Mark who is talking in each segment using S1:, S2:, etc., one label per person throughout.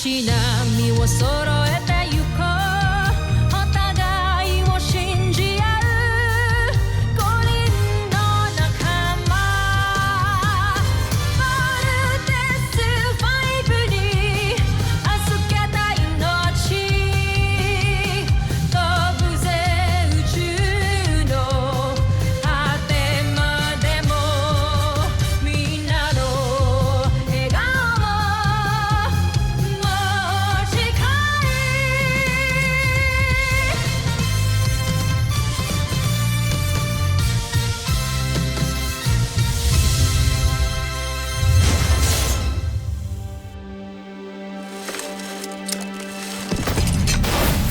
S1: しな身を揃えてゆこうお互いを信じ合う五輪の仲間まるでスファイブに預けた命飛ぶぜ宇宙の果てまでもみんなの笑顔ももう近い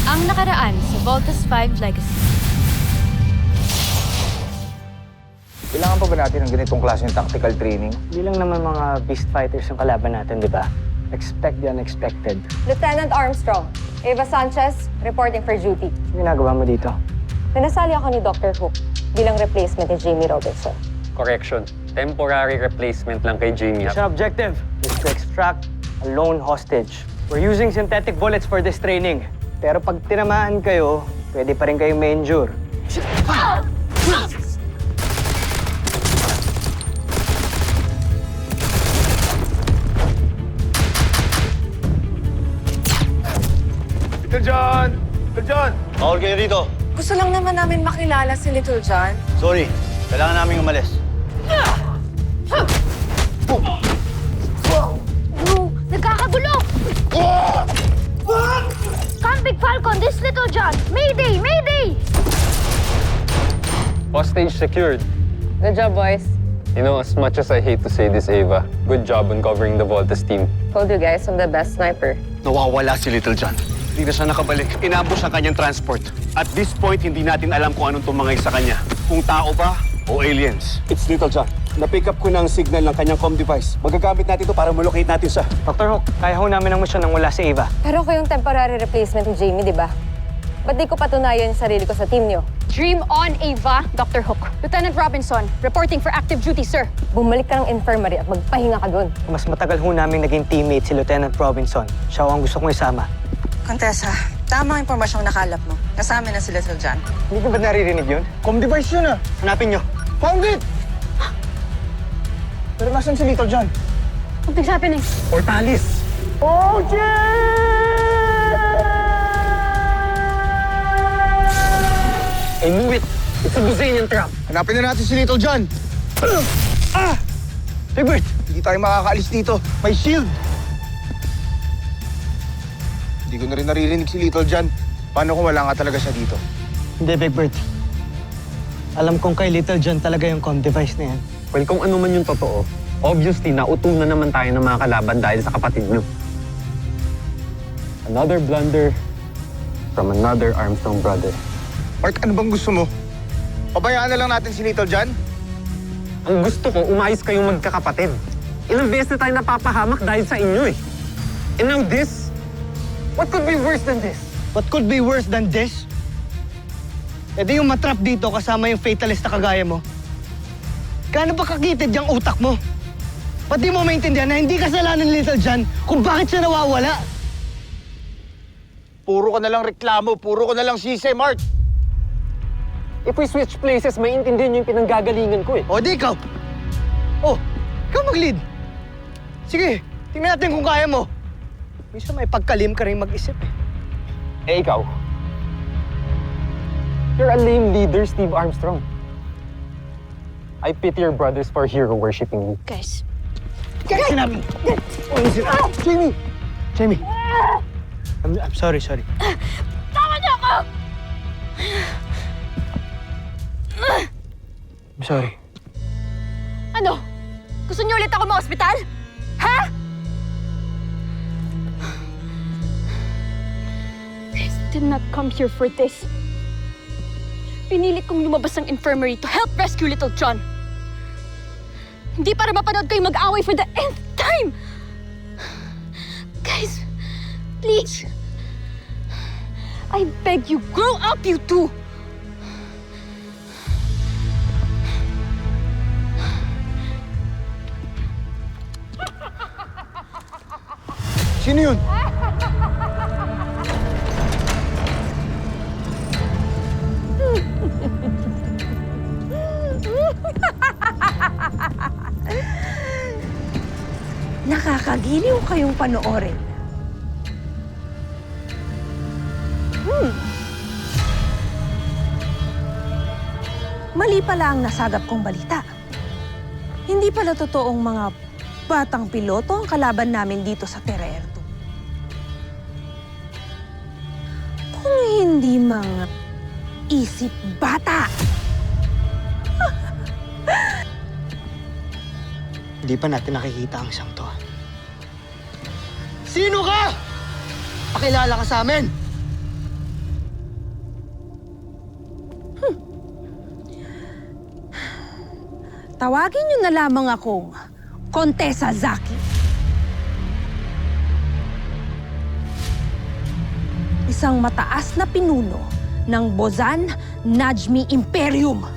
S2: Ang nakaraan sa Voltes 5 Legacy.
S3: Kailangan pa ba natin ng ganitong klaseng tactical training?
S4: Hindi lang naman mga beast fighters yung kalaban natin, di ba? Expect the unexpected.
S5: Lieutenant Armstrong, Eva Sanchez, reporting for duty.
S4: Ano ginagawa mo dito?
S5: Pinasali ako ni Dr. Hook bilang replacement ni Jamie Robinson.
S6: Correction. Temporary replacement lang kay Jamie.
S4: Mission objective is to extract a lone hostage. We're using synthetic bullets for this training. Pero pag tinamaan kayo, pwede pa rin kayong ma-injure.
S3: Little John! Little John!
S7: Bawal kayo rito.
S8: Gusto lang naman namin makilala si Little John.
S7: Sorry, kailangan namin umalis.
S2: Bro, nagkakagulo! Come, Big Falcon! This Little John! Mayday! Mayday!
S6: Hostage secured.
S5: Good job, boys.
S6: You know, as much as I hate to say this, Ava, good job on covering the Voltes team.
S5: Told you guys I'm the best sniper.
S7: Nawawala si Little John. Hindi na siya nakabalik. Inambos ang kanyang transport. At this point, hindi natin alam kung anong tumangay sa kanya. Kung tao ba o aliens.
S9: It's Little John. Na-pick up ko ng signal ng kanyang comm device. Magagamit natin ito para malocate natin siya.
S4: Dr. Hook, kaya ho namin ang misyon nang wala si Ava.
S5: Pero ako yung temporary replacement ni Jamie, di ba? Ba't di ko patunayan yung sarili ko sa team niyo?
S2: Dream on, Ava! Dr. Hook. Lieutenant Robinson, reporting for active duty, sir.
S5: Bumalik ka ng infirmary at magpahinga ka doon.
S4: Mas matagal ho namin naging teammate si Lieutenant Robinson. Siya ho ang gusto kong isama.
S8: Contessa, tamang impormasyong nakalap mo. Kasama na si Little John.
S4: Hindi ko ba naririnig yun?
S9: Comm device yun ah!
S4: Hanapin nyo.
S9: Found it! Pero nasan si Little John?
S2: Something's happening.
S6: Portalis!
S9: Oh,
S6: I knew it! It's a Buzanian trap!
S9: Hanapin na natin si Little John! Ah! Hey, Bert! Hindi tayo makakaalis dito. May shield! Hindi ko na rin naririnig si Little John. Paano kung wala nga talaga siya dito?
S4: Hindi, Big Bird. Alam kong kay Little John talaga yung comm device na yan.
S6: Well, kung ano man yung totoo, obviously, nautunan naman tayo ng mga kalaban dahil sa kapatid nyo. Another blunder from another Armstrong brother.
S9: Mark, ano bang gusto mo? Pabayaan na lang natin si Little John?
S6: Ang gusto ko, umayos kayong magkakapatid. Ilang beses na tayo napapahamak dahil sa inyo eh. And now this? What could be worse than this?
S4: What could be worse than this? E di yung matrap dito kasama yung fatalist na kagaya mo. Gaano ba kakitid yung utak mo? Ba't di mo maintindihan na hindi kasalanan ni Little John kung bakit siya nawawala?
S9: Puro ka na lang reklamo, puro ka na lang sisi, Mark!
S6: If we switch places, maintindihan nyo yung pinanggagalingan ko eh.
S4: O di ikaw! Oh, ikaw mag-lead! Sige, tingnan natin kung kaya mo. Minsan may pagkalim ka rin mag-isip eh.
S6: Eh ikaw, you're a lame leader, Steve Armstrong. I pity your brothers for hero worshipping you.
S2: Guys,
S4: Kaya sinabi! Ano sinabi? Jamie! Jamie! I'm sorry.
S2: tama niyo ako!
S4: I'm sorry.
S2: Ano? Gusto niyo ulit ako ma-hospital? Ha? I did not come here for this. Pinilit kong lumabas ng infirmary to help rescue Little John. Hindi para mapanood kayo mag-away for the nth time! Guys, please. I beg you, grow up, you two!
S9: Sino yun?
S10: Nakakagiliw kayong panoorin. Mali pala ang nasagap kong balita. Hindi pala totoong mga batang piloto ang kalaban namin dito sa Terra Air 2. Kung hindi mga isip bata.
S4: Hindi pa natin nakikita ang siyang to. Sino ka? Pakilala ka sa amin!
S10: Tawagin niyo na lamang akong Contessa Zaki. Isang mataas na pinuno ng Bozan Najmi Imperium.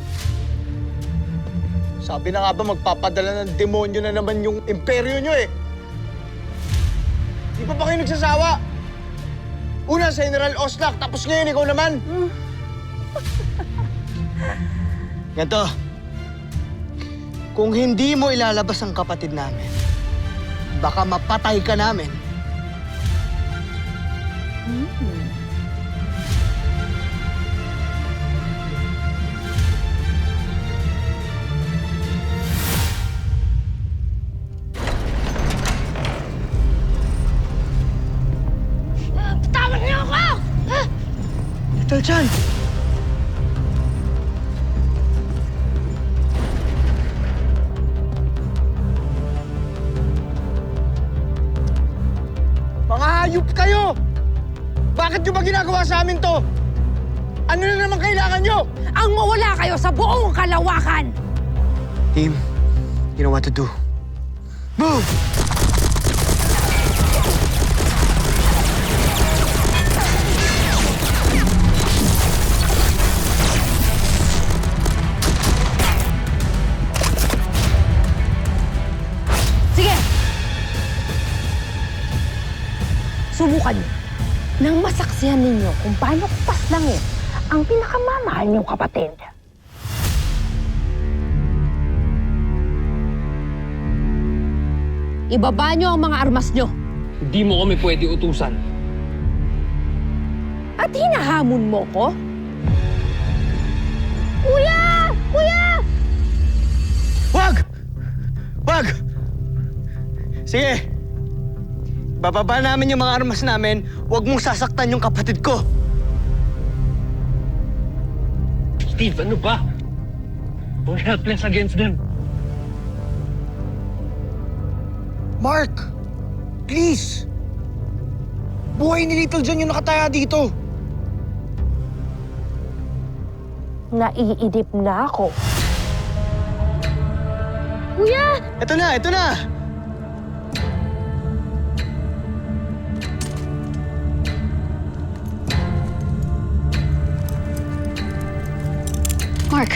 S9: Sabi na nga ba magpapadala ng demonyo na naman yung imperyo nyo eh. Di pa ba kayo nagsasawa? Una sa General Oslak, tapos ngayon ikaw naman.
S4: Ganto, kung hindi mo ilalabas ang kapatid namin, baka mapatay ka namin.
S2: Bitawan niyo ako!
S4: Little John!
S9: Mga hayop kayo! Bakit nyo ba ginagawa sa amin to? Ano na naman kailangan nyo?
S10: Ang mawala kayo sa buong kalawakan!
S4: Team, you know what to do. Move!
S10: Sige! Subukan niyo. Nang masaksihan ninyo kung paano paslangin ang pinakamamahal niyong kapatid. Ibaba niyo ang mga armas niyo.
S6: Hindi mo kami pwede utusan.
S10: At hinahamon mo ko?
S2: Kuya! Kuya!
S4: Wag! Wag! Sige. Bababa namin yung mga armas namin. Huwag mong sasaktan yung kapatid ko.
S6: Steve, ano ba? We're helpless against them.
S9: Mark! Please! Buhay ni Little John yung nakataya dito.
S10: Naiidip na ako.
S2: Kuya!
S4: Ito na, ito na!
S2: Mark,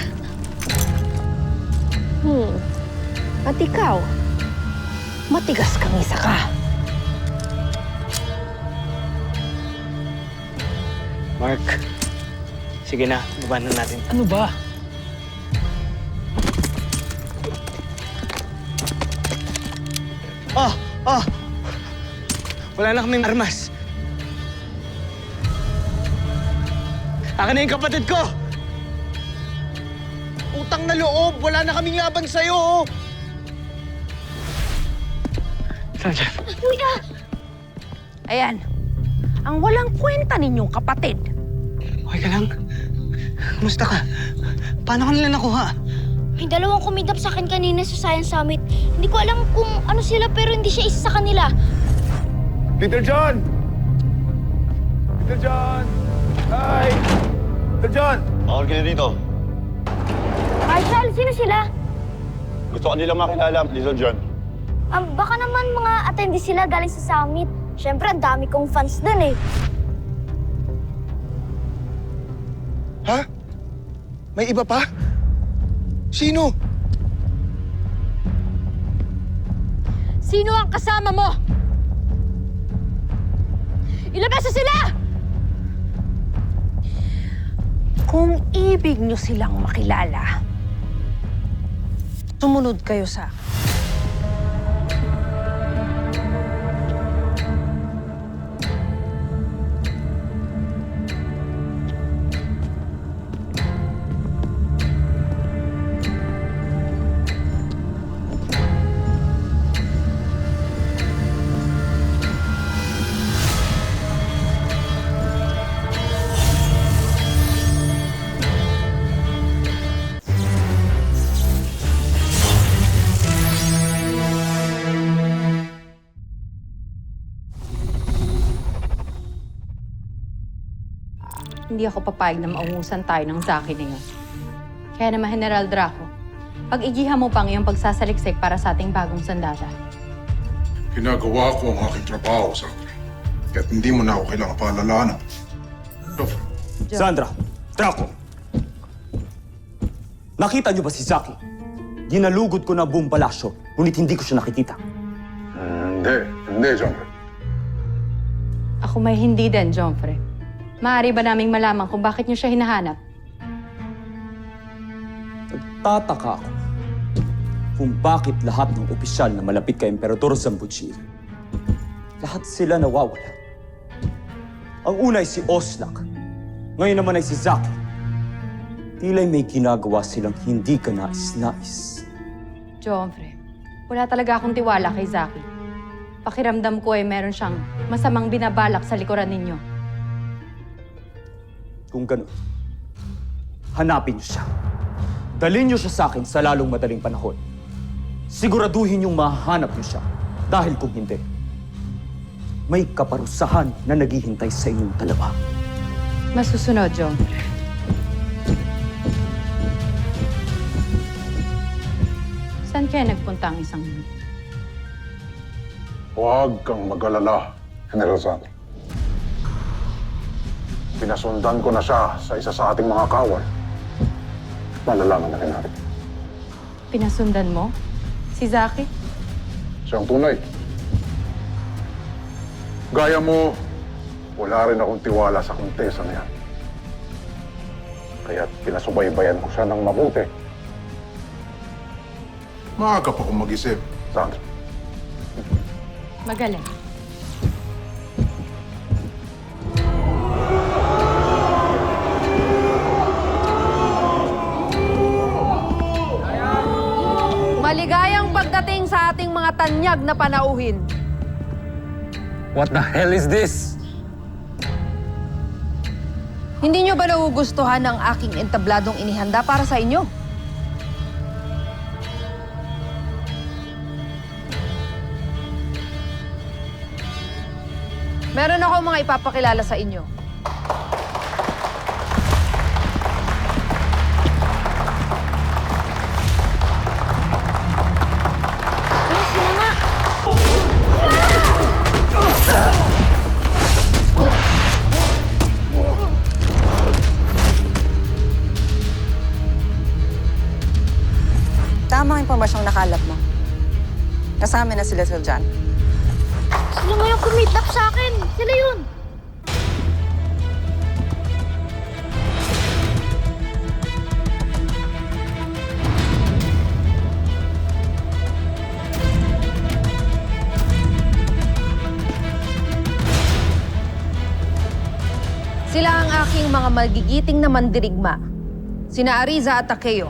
S10: At ikaw, matigas kang isa ka.
S4: Mark, sige na, baba na natin.
S6: Ano ba?
S4: Wala na kaming armas. Akin na yung kapatid ko!
S9: Utang na loob, wala na kaming laban sa'yo. Oh.
S4: Saan siya?
S2: kuya!
S10: Ayan, ang walang kwenta ninyong kapatid.
S4: Okay ka lang? Kamusta ka? Paano ka nila nakuha?
S2: May dalawang kumidap sa akin kanina sa Science Summit. Hindi ko alam kung ano sila pero hindi siya isa sa kanila.
S3: Little John! Little John! Hi! Little John!
S7: Bakit ka na dito?
S2: Marshall, sino sila?
S7: Gusto ka nila makilala, Little John.
S2: Baka naman mga attendee sila galing sa summit. Siyempre, ang dami kong fans dun eh.
S9: Ha? May iba pa? Sino?
S2: Sino ang kasama mo? Ilabas na sila!
S10: Kung ibig nyo silang makilala, sumunod kayo sa akin.
S1: Hindi ako papayag na maungusan tayo ng Zaki na yun. Kaya naman, General Draco, pag-igihan mo pang iyong pagsasaliksik para sa ating bagong sandata.
S11: Ginagawa ko ang aking trabaho, Zachary. Kaya't hindi mo na ako kailangan paalalahanan. Joffrey,
S12: Sandra, Draco. Nakita niyo ba si Zaki? Ginalugod ko na buong palasyo, ngunit hindi ko siya nakikita.
S11: Hindi, Joffrey.
S1: Ako may hindi din, Joffrey. Maaari ba naming malaman kung bakit niyo siya hinahanap?
S12: Nagtataka ako kung bakit lahat ng opisyal na malapit kay Emperador Zambuchil, lahat sila nawawala. Ang una ay si Oslak, ngayon naman ay si Zaki. Tila'y may ginagawa silang hindi ka nais-nais.
S1: Joffrey, wala talaga akong tiwala kay Zaki. Pakiramdam ko ay meron siyang masamang binabalak sa likuran ninyo.
S12: Kung gano'n, hanapin niyo siya. Dalhin niyo siya sa akin sa lalong madaling panahon. Siguraduhin niyong mahanap niyo siya. Dahil kung hindi, may kaparusahan na naghihintay sa inyong dalawa.
S1: Masusunod, Joffrey. Saan kaya nagpunta ang isang yun?
S11: Huwag kang mag-alala, General Sandro. Pinasundan ko na siya sa isa sa ating mga kawal. Malalaman na rin natin.
S1: Pinasundan mo? Si Zaki?
S11: Siyang tunay. Gaya mo, wala rin akong tiwala sa kontesa na yan. Kaya't pinasubaybayan ko siya ng mabuti. Maaga pa kong mag-isip, Sandro.
S1: Magaling.
S10: Maligayang pagdating sa ating mga tanyag na panauhin.
S6: What the hell is this?
S10: Hindi nyo ba nagugustuhan ang aking entabladong inihanda para sa inyo? Meron ako mga ipapakilala sa inyo.
S8: Tama ang impormasyong nakalap mo. Kasama na sila Sir John.
S2: Sila nga yung kumidnap sa akin. Sila yun.
S10: Sila ang aking mga magigiting na mandirigma. Sina Ariza at Takeo.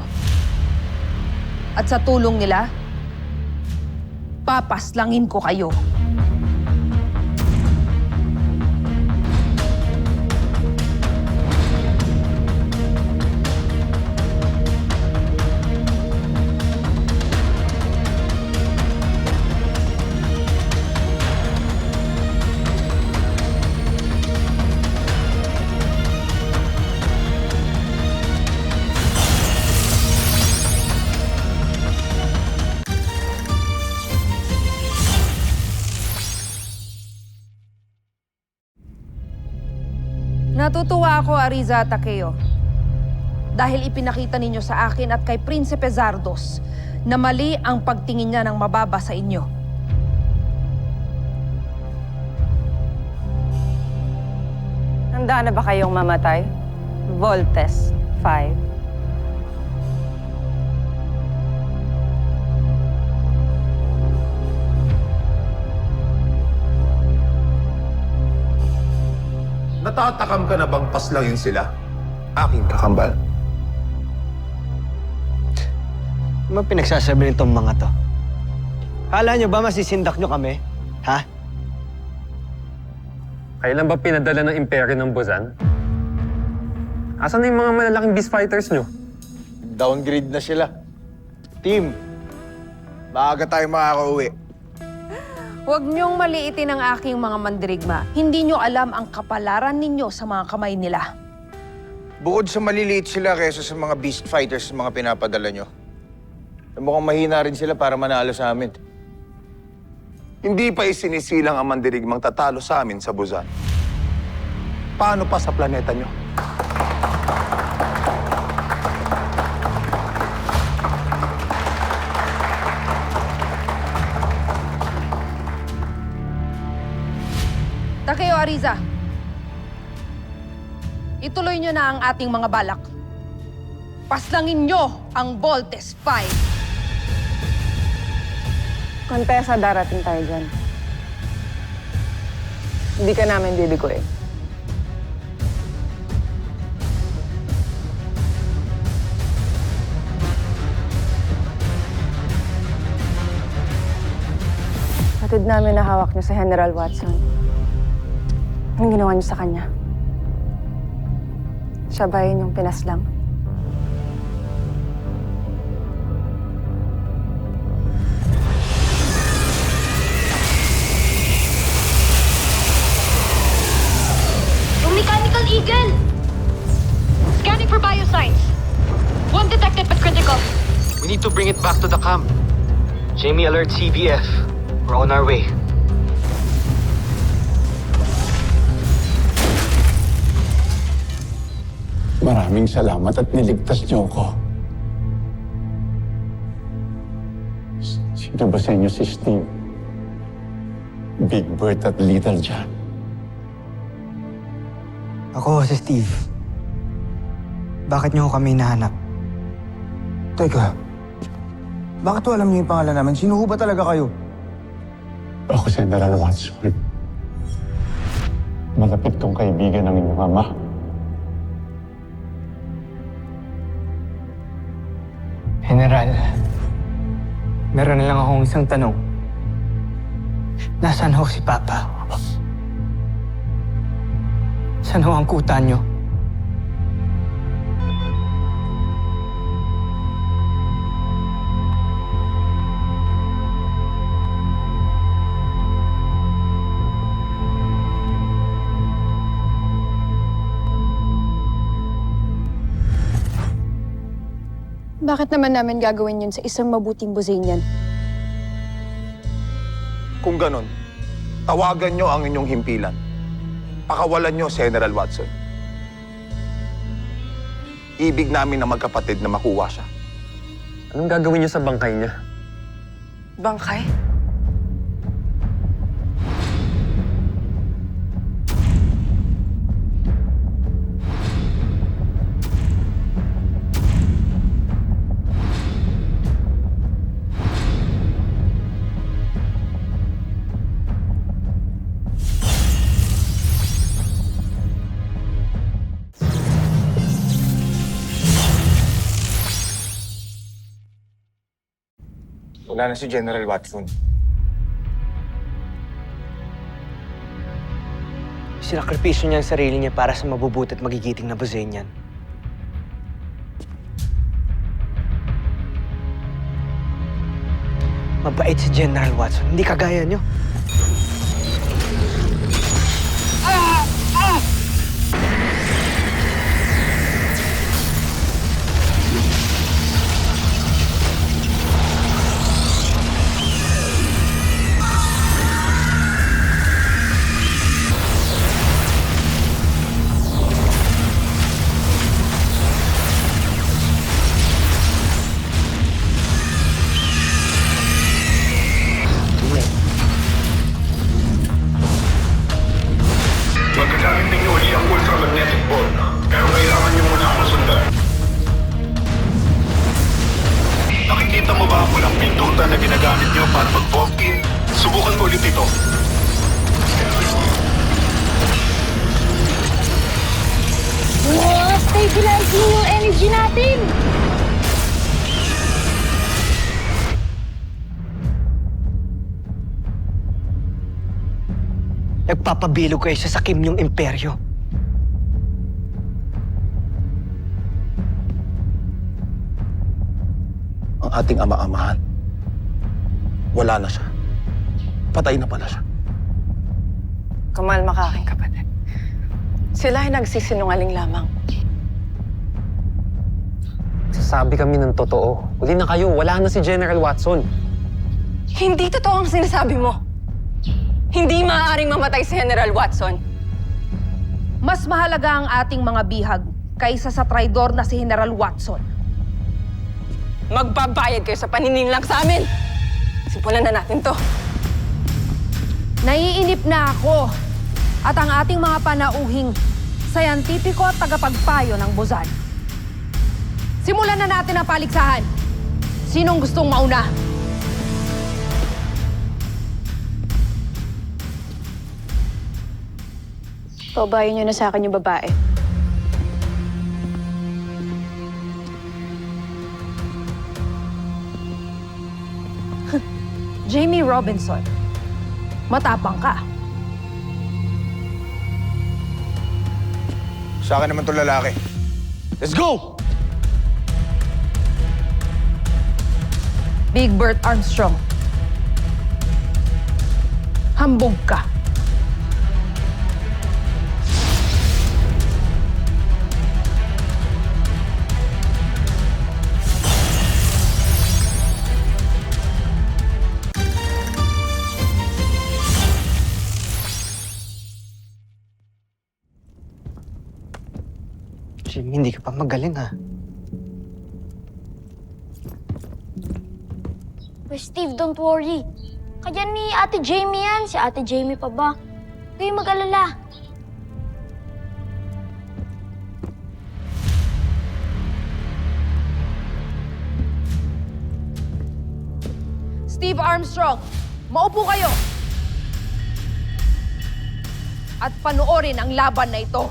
S10: At sa tulong nila, papaslangin ko kayo. Natutuwa ako, Ariza at Takeo. Dahil ipinakita ninyo sa akin at kay Prinsipe Zardos na mali ang pagtingin niya ng mababa sa inyo.
S5: Handa na ba kayong mamatay? Voltes 5.
S9: Natatakam ka na bang paslangin sila? Aking kakambal.
S4: Ano pinagsasabi nitong mga to? Kala nyo ba masisindak nyo kami? Ha?
S6: Kailan ba pinadala ng imperyo ng Buzan? Asan na yung mga malalaking beast fighters nyo?
S9: Downgrade na sila. Team, maaga tayo makakauwi.
S10: Huwag niyong maliitin ang aking mga mandirigma. Hindi niyo alam ang kapalaran ninyo sa mga kamay nila.
S3: Bukod sa maliliit sila kaysa sa mga beast fighters na mga pinapadala nyo, mukhang mahina rin sila para manalo sa amin.
S7: Hindi pa isinisilang ang mandirigmang tatalo sa amin sa Buzan. Paano pa sa planeta nyo?
S10: Takeo Ariza, ituloy nyo na ang ating mga balak. Paslangin nyo ang Voltes 5.
S5: Kontesa, darating tayo dyan. Hindi ka namin bibiguin. Hatid namin na hawak niyo sa General Watson. Anong ginawa niyo sa kanya? Siya ba yun yung pinaslang?
S2: Yung Mechanical Eagle! Scanning for biosigns. One detected but critical.
S6: We need to bring it back to the camp. Jamie, alert CBF. We're on our way.
S11: Maraming salamat at niligtas niyo ako. Sino ba sa inyo si Steve? Big Bert at Little John.
S4: Ako si Steve. Bakit niyo kami nahanap?
S9: Teka, bakit alam niyo yung pangalan namin? Sino ho ba talaga kayo?
S11: Ako si General Watson. Malapit kong kaibigan ng inyong ama.
S4: General, meron na lang akong isang tanong. Nasaan ho si Papa? Saan ho ang kuta niyo?
S2: Bakit naman namin gagawin yun sa isang mabuting Buzanian?
S7: Kung ganon, tawagan nyo ang inyong himpilan. Pakawalan nyo si General Watson. Ibig namin na magkapatid na makuha siya.
S6: Anong gagawin niyo sa bangkay niya?
S8: Bangkay?
S3: Wala na si General Watson.
S4: Sinakripisyo niya ang sarili niya para sa mabubuti at magigiting na Buzanian. Mabait si General Watson, hindi kagaya niyo.
S11: Magagamit ninyo uli ang ultramagnetic ball, pero kailangan niyo muna akong sundan. Nakikita mo ba ang walang pindutan na ginagamit niyo para mag-vault in? Subukan mo ulit ito.
S2: Wow! Stabilizing yung energy natin!
S4: Nagpapabilog kayo sa sakim niyong imperyo.
S7: Ang ating ama-amahan, wala na siya. Patay na pala siya.
S8: Kumalma ka, aking kapatid. Sila ay nagsisinungaling lamang.
S6: Sasabi kami ng totoo. Huli na kayo, wala na si General Watson.
S5: Hindi totoo ang sinasabi mo. Hindi maaaring mamatay si General Watson.
S10: Mas mahalaga ang ating mga bihag kaysa sa traidor na si General Watson.
S5: Magbabayad kayo sa paninirang sa amin. Simulan na natin to.
S10: Naiinip na ako at ang ating mga panauhing sayantipiko at tagapagpayo ng Buzan. Simulan na natin ang paligsahan. Sinong gustong mauna?
S2: Paubayan niyo na sa akin yung babae.
S10: Jamie Robinson. Matapang ka.
S3: Sa akin naman itong lalaki. Let's go!
S10: Big Bert Armstrong. Hambog ka.
S4: Jimmy, hindi ka pa magaling ha.
S2: Steve, don't worry. Kaya ni Ate Jamie yan. Si Ate Jamie pa ba? Huwag mag-alala.
S10: Steve Armstrong, maupo kayo. At panoorin ang laban na ito.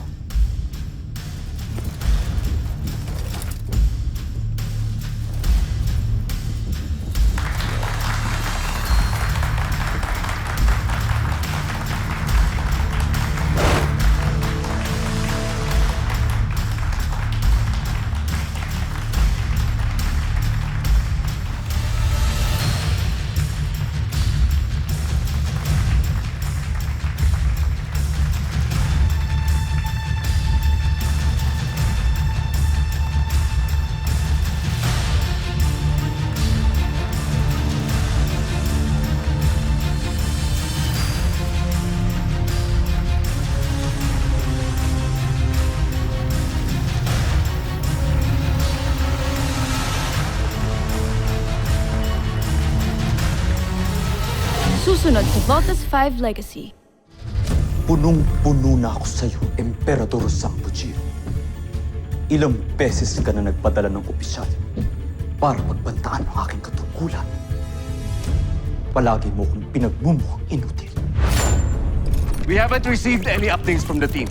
S2: Susunod sa Voltas 5 Legacy.
S12: Punong-puno na ako sa'yo, Emperador Zambujeer. Ilang beses ka na nagpadala ng opisyal para pagbantaan ang aking katungkulan. Palagi mo kong pinagmumukhang inutil.
S7: We haven't received any updates from the team.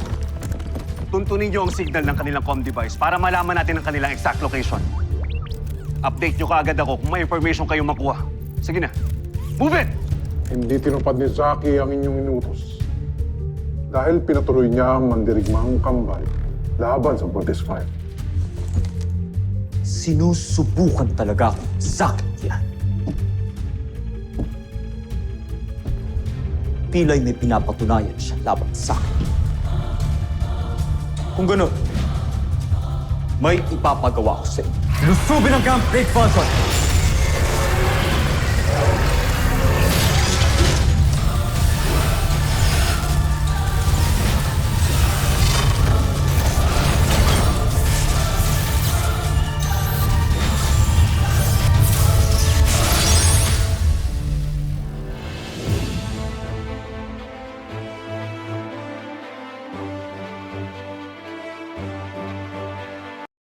S7: Tuntunin niyo ang signal ng kanilang comm device para malaman natin ang kanilang exact location. Update niyo kaagad ako kung may information kayong makuha. Sige na. Move it!
S11: Hindi tinupad ni Zaki ang inyong inutos. Dahil pinatuloy niya ang mandirigmang kambal laban sa Voltes 5.
S12: Sinusubukan talaga akong sakit yan. Pila'y may pinapatunayan siya laban sa akin. Kung gano'n, may ipapagawa ko sa inyo. Lusubin ang Camp Great Falcon!